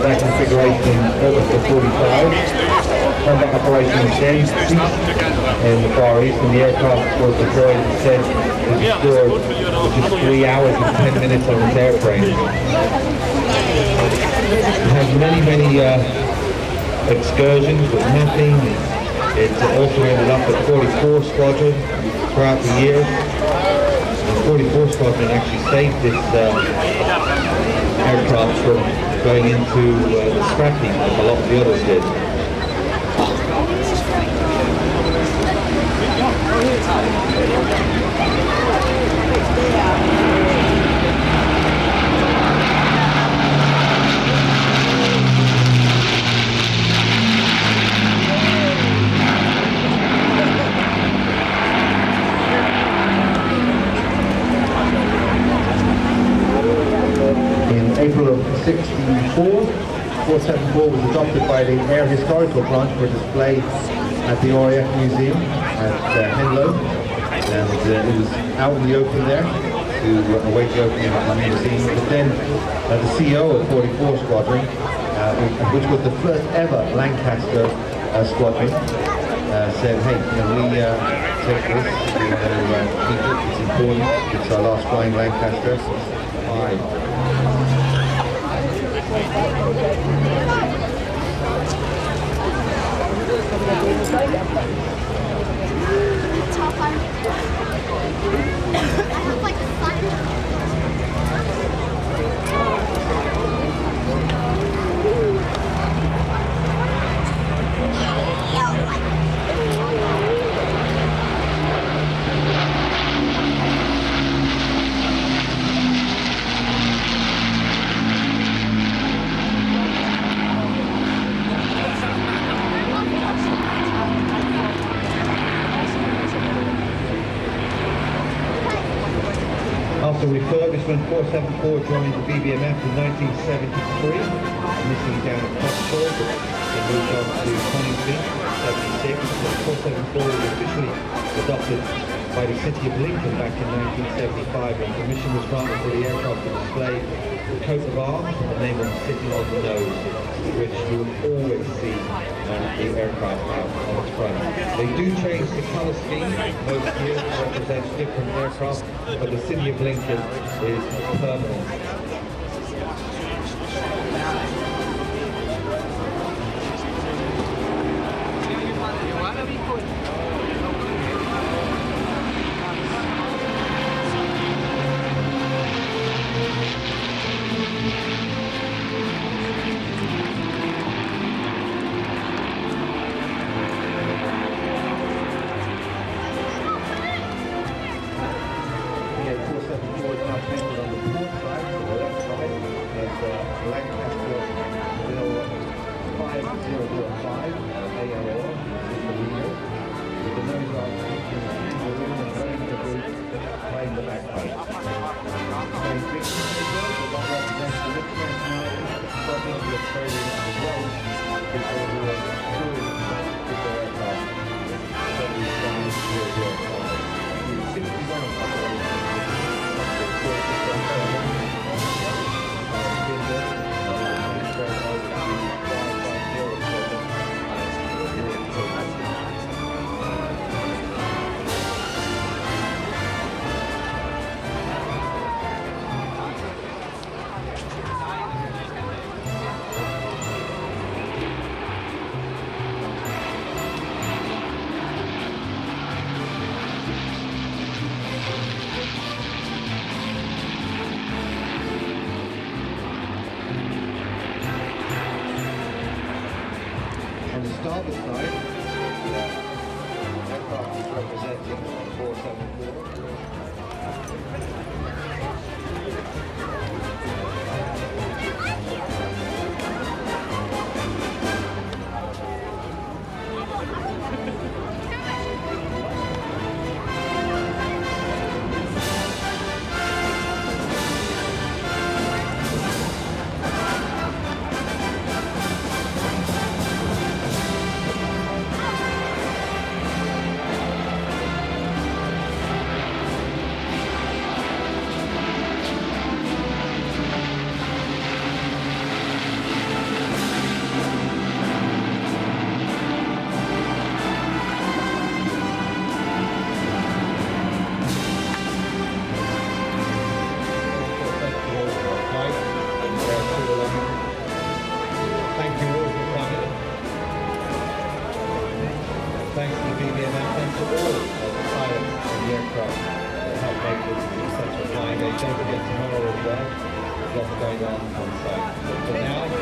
that configuration in August of 45. Combat operations then ceased in the Far East, and the aircraft was deployed instead to restored just 3 hours and 10 minutes on its airframe. It had many excursions with nothing. It also ended up at 44 Squadron throughout the years. The 44 Squadron actually saved this aircraft from going into the scrap heap like a lot of the others did. April of 64, 474 was adopted by the Air Historical Branch for display at the RAF Museum at Henlow, and it was out in the open there to await the opening of the museum. But then the CEO of 44 Squadron, which was the first ever Lancaster squadron, said, hey, we take this, we want to keep it, it's important, it's our last flying Lancaster. After refurbishment, 474 joined the BBMF in 1973, initially down at Cotswold, then moved on to Coningsby, 76. 474 was officially adopted by the City of Lincoln back in 1975, and permission was granted for the aircraft to display the coat of arms and the name of the city on the nose, which you will always see the aircraft out on its front. They do change the colour scheme most years to represent different aircraft, but the City of Lincoln is permanent. Lancaster 5005 ALR is the leader, with the nose arm featuring the balloon and running the route playing the backpipe. Playing big individuals, the one represents the mixed nationality, starting the Australian and the Welsh, people who are touring with their aircraft. 75 61 operations. On the starboard side, aircraft is representing 474. thanks to the BBM and thanks to all of the pilots and the aircraft that help make this a successful flying day. Don't forget tomorrow as well. There's lots going on site. But for now,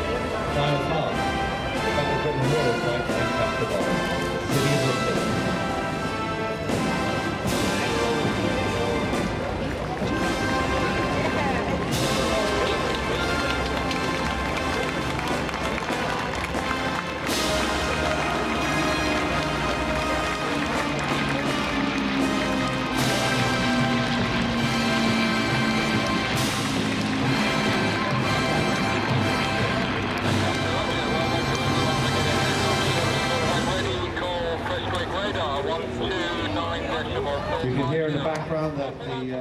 final pass. Battle Britain Royal flight to Lancaster Broughton, City of London. You can hear in the background that the